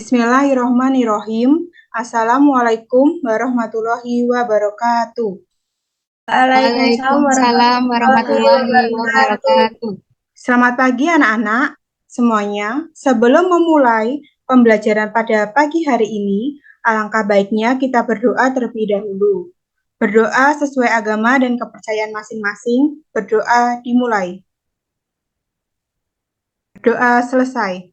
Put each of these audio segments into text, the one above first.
Bismillahirrohmanirrohim. Assalamualaikum warahmatullahi wabarakatuh. Waalaikumsalam warahmatullahi wabarakatuh. Selamat pagi anak-anak semuanya. Sebelum memulai pembelajaran pada pagi hari ini, alangkah baiknya kita berdoa terlebih dahulu. Berdoa sesuai agama dan kepercayaan masing-masing. Berdoa dimulai. Doa selesai.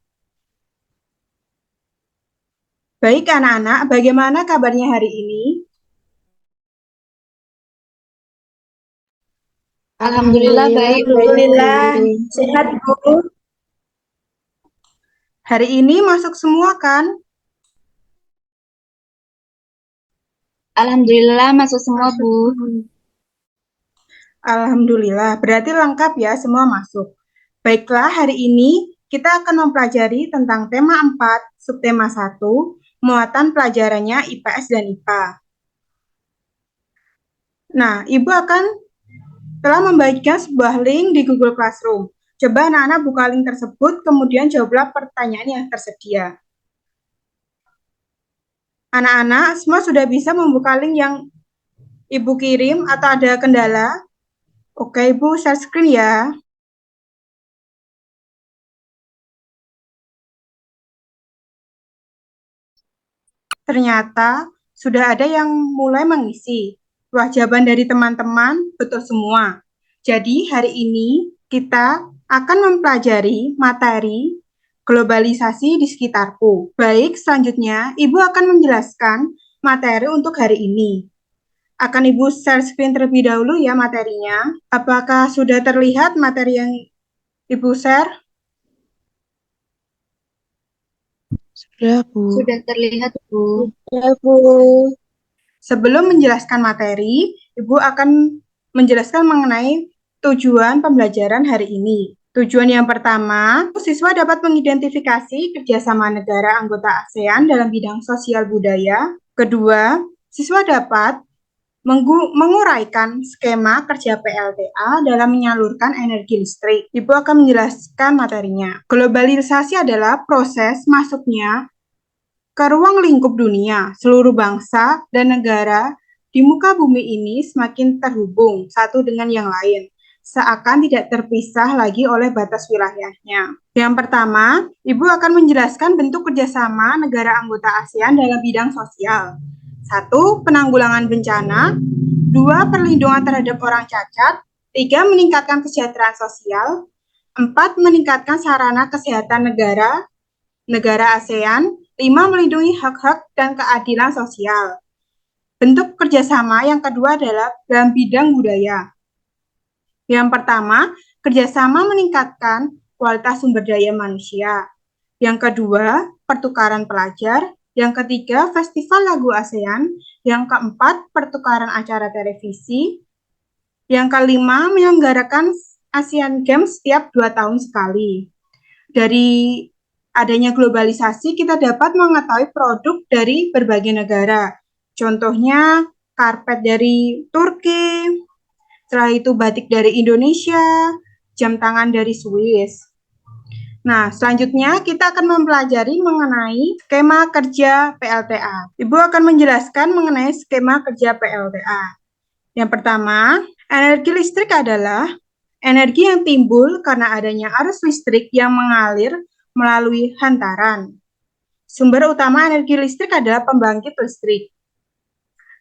Baik anak-anak, bagaimana kabarnya hari ini? Alhamdulillah baik, Bu. Alhamdulillah, sehat Bu. Hari ini masuk semua kan? Alhamdulillah masuk semua, Bu. Alhamdulillah, berarti lengkap ya, semua masuk. Baiklah, hari ini kita akan mempelajari tentang tema 4, subtema 1, muatan pelajarannya IPS dan IPA. Nah, Ibu telah membagikan sebuah link di Google Classroom. Coba anak-anak buka link tersebut, kemudian jawablah pertanyaan yang tersedia. Anak-anak semua sudah bisa membuka link yang Ibu kirim atau ada kendala? Oke, Ibu share screen ya. Ternyata sudah ada yang mulai mengisi. Wah, jawaban dari teman-teman betul semua. Jadi hari ini kita akan mempelajari materi globalisasi di sekitarku. Baik, selanjutnya Ibu akan menjelaskan materi untuk hari ini. Akan Ibu share screen terlebih dahulu ya materinya. Apakah sudah terlihat materi yang Ibu share? Sudah, Bu. Sudah terlihat, Bu. Sudah, Bu. Sebelum menjelaskan materi, Ibu akan menjelaskan mengenai tujuan pembelajaran hari ini. Tujuan yang pertama, siswa dapat mengidentifikasi kerjasama negara anggota ASEAN dalam bidang sosial budaya. Kedua, siswa dapat menguraikan skema kerja PLTA dalam menyalurkan energi listrik. Ibu akan menjelaskan materinya. Globalisasi adalah proses masuknya ke ruang lingkup dunia. Seluruh bangsa dan negara di muka bumi ini semakin terhubung satu dengan yang lain, seakan tidak terpisah lagi oleh batas wilayahnya. Yang pertama, Ibu akan menjelaskan bentuk kerjasama negara anggota ASEAN dalam bidang sosial. 1. Penanggulangan bencana. 2. Perlindungan terhadap orang cacat. 3. Meningkatkan kesejahteraan sosial. 4. Meningkatkan sarana kesehatan negara ASEAN. 5. Melindungi hak-hak dan keadilan sosial. Bentuk kerjasama yang kedua adalah dalam bidang budaya. Yang pertama, kerjasama meningkatkan kualitas sumber daya manusia. Yang kedua, pertukaran pelajar. Yang ketiga, festival lagu ASEAN. Yang keempat, pertukaran acara televisi. Yang kelima, menyelenggarakan ASEAN Games setiap 2 tahun sekali. Dari adanya globalisasi, kita dapat mengetahui produk dari berbagai negara. Contohnya, karpet dari Turki, setelah itu batik dari Indonesia, jam tangan dari Swiss. Nah, selanjutnya kita akan mempelajari mengenai skema kerja PLTA. Ibu akan menjelaskan mengenai skema kerja PLTA. Yang pertama, energi listrik adalah energi yang timbul karena adanya arus listrik yang mengalir melalui hantaran. Sumber utama energi listrik adalah pembangkit listrik.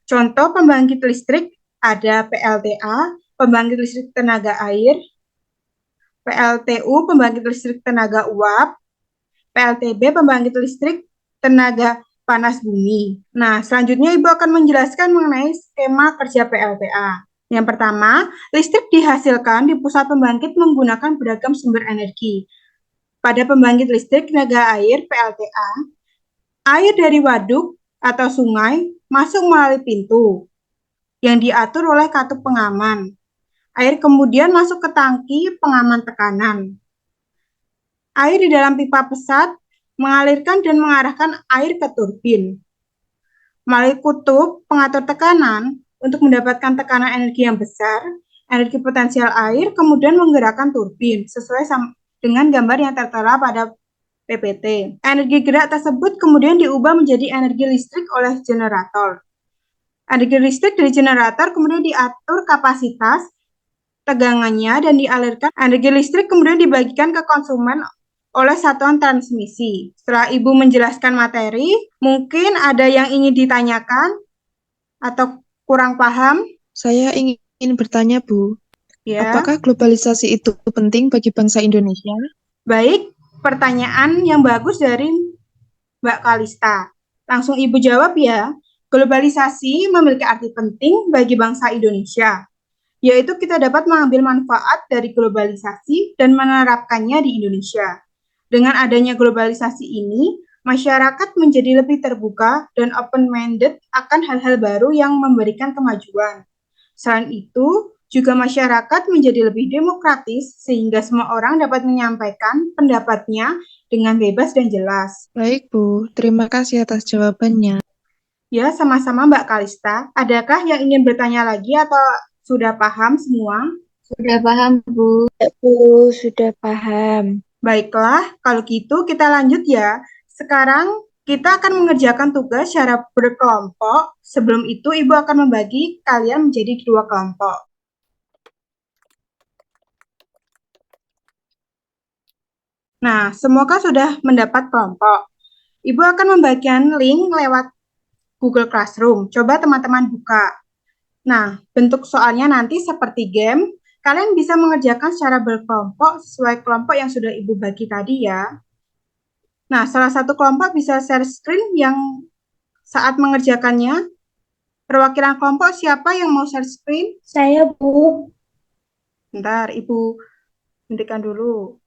Contoh pembangkit listrik ada PLTA, pembangkit listrik tenaga air, PLTU, pembangkit listrik tenaga uap, PLTB, pembangkit listrik tenaga panas bumi. Nah, selanjutnya Ibu akan menjelaskan mengenai skema kerja PLTA. Yang pertama, listrik dihasilkan di pusat pembangkit menggunakan beragam sumber energi. Pada pembangkit listrik tenaga air PLTA, air dari waduk atau sungai masuk melalui pintu yang diatur oleh katup pengaman. Air kemudian masuk ke tangki pengaman tekanan. Air di dalam pipa pesat mengalirkan dan mengarahkan air ke turbin. Melalui kutub pengatur tekanan untuk mendapatkan tekanan energi yang besar, energi potensial air kemudian menggerakkan turbin sesuai dengan gambar yang tertera pada PPT. Energi gerak tersebut kemudian diubah menjadi energi listrik oleh generator. Energi listrik dari generator kemudian diatur kapasitas, tegangannya, dan dialirkan. Energi listrik kemudian dibagikan ke konsumen oleh satuan transmisi. Setelah Ibu menjelaskan materi, mungkin ada yang ingin ditanyakan atau kurang paham? Saya ingin bertanya, Bu. Ya, Apakah globalisasi itu penting bagi bangsa Indonesia? baik. Pertanyaan yang bagus dari Mbak Kalista. Langsung Ibu jawab ya. Globalisasi memiliki arti penting bagi bangsa Indonesia, yaitu kita dapat mengambil manfaat dari globalisasi dan menerapkannya di Indonesia. Dengan adanya globalisasi ini, masyarakat menjadi lebih terbuka dan open-minded akan hal-hal baru yang memberikan kemajuan. Selain itu, juga masyarakat menjadi lebih demokratis sehingga semua orang dapat menyampaikan pendapatnya dengan bebas dan jelas. Baik, Bu. Terima kasih atas jawabannya. Ya, sama-sama Mbak Kalista. Adakah yang ingin bertanya lagi atau sudah paham semua? Sudah paham, Bu. Bu, sudah paham. Baiklah, kalau gitu kita lanjut ya. Sekarang kita akan mengerjakan tugas secara berkelompok. Sebelum itu, Ibu akan membagi kalian menjadi dua kelompok. Nah, semoga sudah mendapat kelompok. Ibu akan membagikan link lewat Google Classroom. Coba teman-teman buka. Nah, bentuk soalnya nanti seperti game. Kalian bisa mengerjakan secara berkelompok sesuai kelompok yang sudah Ibu bagi tadi ya. Nah, salah satu kelompok bisa share screen yang saat mengerjakannya. Perwakilan kelompok siapa yang mau share screen? Saya, Bu. Bentar, Ibu hentikan dulu.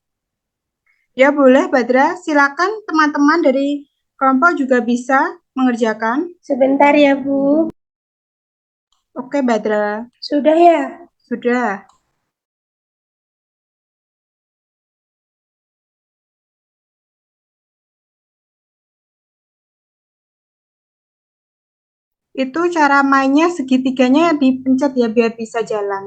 Ya, boleh, Badra. Silakan teman-teman dari kelompok juga bisa mengerjakan. Sebentar ya, Bu. Oke, Badra. Sudah ya? Sudah. Itu cara mainnya segitiganya dipencet ya biar bisa jalan.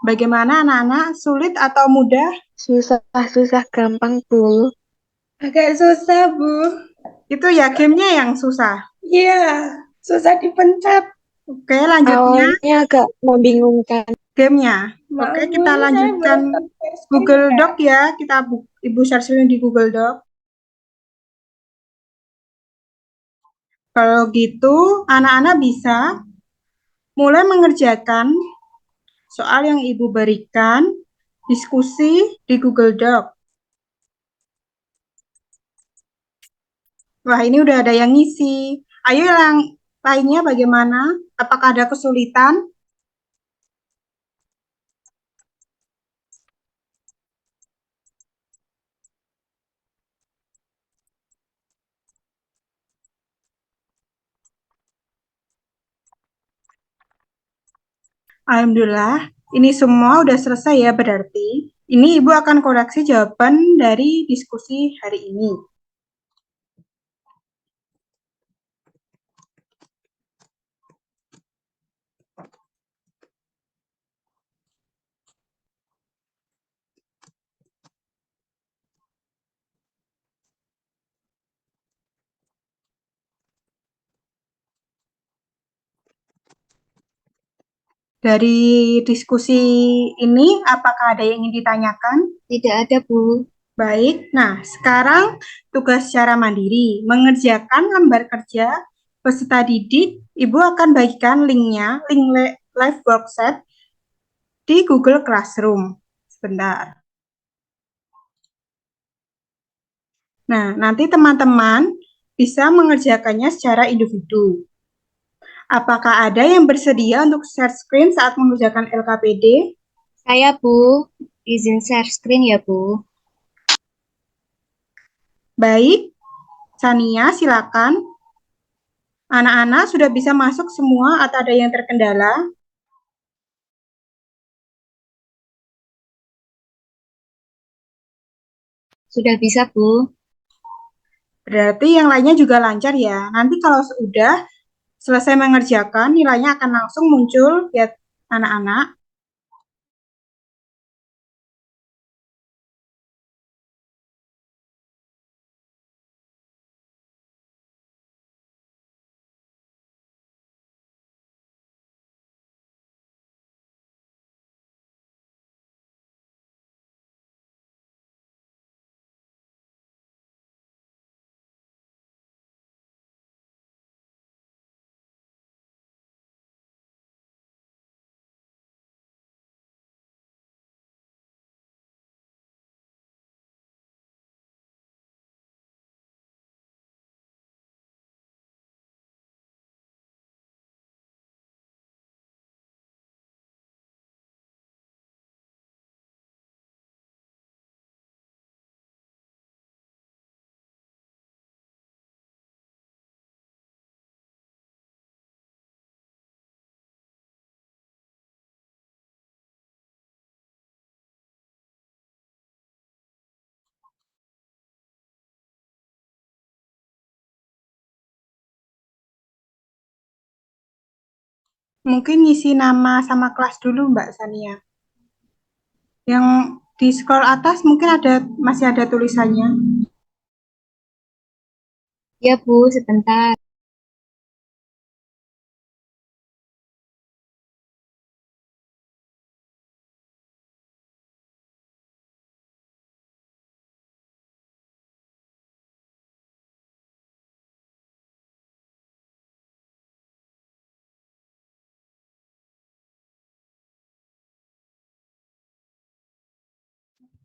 Bagaimana anak-anak? Sulit atau mudah? Susah-susah gampang, Bu. Agak susah, Bu. Itu ya gamenya yang susah. Iya, susah dipencet. Oke, lanjutnya Awalnya agak membingungkan. gamenya. Oke, kita Maunya saya lanjutkan belum share screen, Google Kak. Doc ya. Ibu share screen di Google Doc. Kalau gitu, anak-anak bisa mulai mengerjakan soal yang Ibu berikan, diskusi di Google Doc. Wah, ini udah ada yang ngisi. Ayo yang lainnya bagaimana? Apakah ada kesulitan? Alhamdulillah, ini semua udah selesai ya berarti. Ini Ibu akan koreksi jawaban dari diskusi hari ini. Dari diskusi ini, apakah ada yang ingin ditanyakan? Tidak ada, Bu. Baik, nah sekarang tugas secara mandiri, mengerjakan lembar kerja peserta didik, Ibu akan bagikan linknya, link live workshop di Google Classroom. Sebentar. Nah, nanti teman-teman bisa mengerjakannya secara individu. Apakah ada yang bersedia untuk share screen saat mengerjakan LKPD? Saya, Bu. Izin share screen ya, Bu. Baik, Sania silakan. Anak-anak sudah bisa masuk semua atau ada yang terkendala? Sudah bisa, Bu. Berarti yang lainnya juga lancar ya. Nanti kalau sudah selesai mengerjakan, nilainya akan langsung muncul ya anak-anak. Mungkin ngisi nama sama kelas dulu Mbak Sania. Yang di scroll atas mungkin masih ada tulisannya. Ya, Bu, sebentar.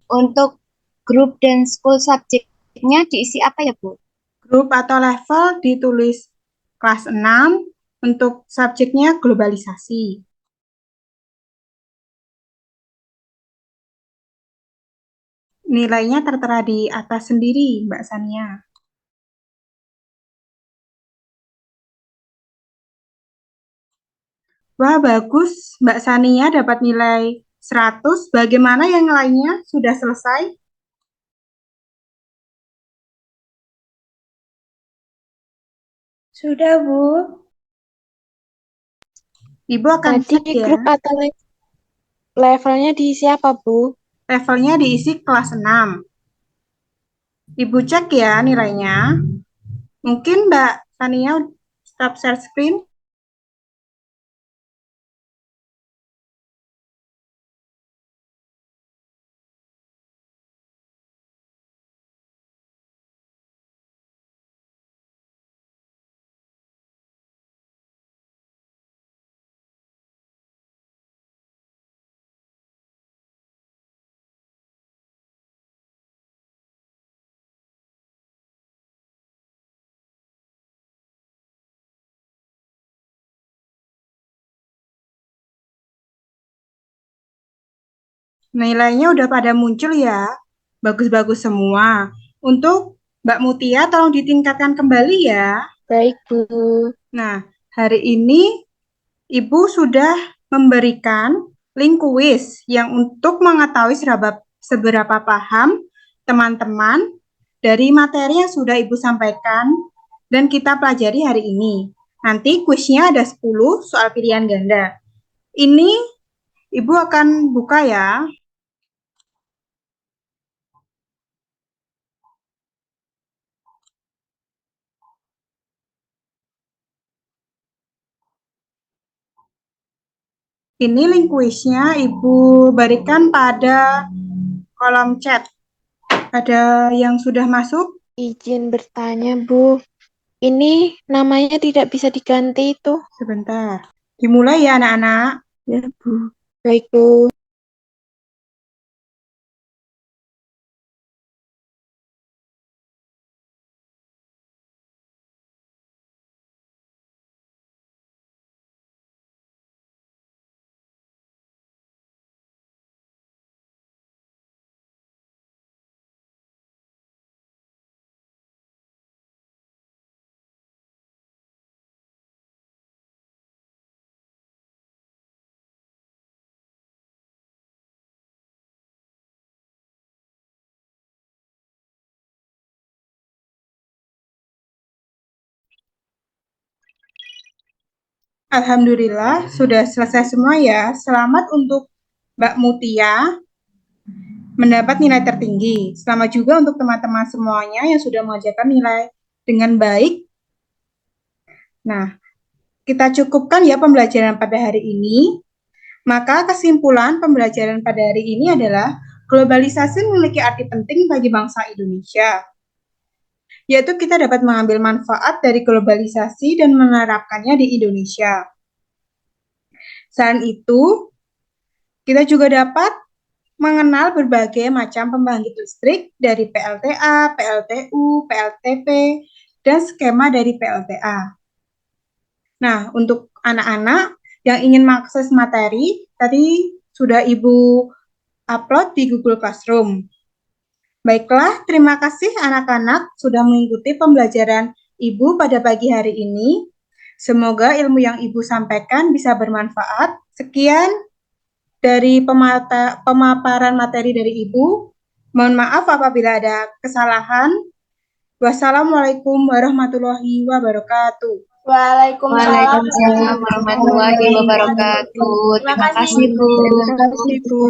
Untuk grup dan school subjeknya diisi apa ya, Bu? Grup atau level ditulis kelas 6 untuk subjeknya globalisasi. Nilainya tertera di atas sendiri, Mbak Sania. Wah, bagus. Mbak Sania dapat nilai 100. Bagaimana yang lainnya? Sudah selesai? Sudah, Bu. Ibu akan Tadi cek ya. grup atau levelnya diisi apa, Bu? Levelnya diisi kelas 6. Ibu cek ya nilainya. Mungkin Mbak Sania stop share screen. Nilainya udah pada muncul ya. Bagus-bagus semua. Untuk Mbak Mutia tolong ditingkatkan kembali ya. Baik, Bu. Nah, hari ini Ibu sudah memberikan link kuis yang untuk mengetahui seberapa paham teman-teman dari materi yang sudah Ibu sampaikan dan kita pelajari hari ini. Nanti kuisnya ada 10 soal pilihan ganda. Ini Ibu akan buka ya. Ini link kuisnya Ibu berikan pada kolom chat. Ada yang sudah masuk? Izin bertanya, Bu. Ini namanya tidak bisa diganti itu. Sebentar. Dimulai ya anak-anak. Ya, Bu. Baik, Bu. Alhamdulillah, sudah selesai semua ya. Selamat untuk Mbak Mutia mendapat nilai tertinggi. Selamat juga untuk teman-teman semuanya yang sudah mengajarkan nilai dengan baik. Nah, kita cukupkan ya pembelajaran pada hari ini. Maka kesimpulan pembelajaran pada hari ini adalah globalisasi memiliki arti penting bagi bangsa Indonesia, yaitu kita dapat mengambil manfaat dari globalisasi dan menerapkannya di Indonesia. Selain itu, kita juga dapat mengenal berbagai macam pembangkit listrik dari PLTA, PLTU, PLTP, dan skema dari PLTA. Nah, untuk anak-anak yang ingin mengakses materi, tadi sudah Ibu upload di Google Classroom. Baiklah, terima kasih anak-anak sudah mengikuti pembelajaran Ibu pada pagi hari ini. Semoga ilmu yang Ibu sampaikan bisa bermanfaat. Sekian dari pemaparan materi dari Ibu. Mohon maaf apabila ada kesalahan. Wassalamualaikum warahmatullahi wabarakatuh. Waalaikumsalam warahmatullahi wabarakatuh. Terima kasih, Bu. Terima kasih, Bu.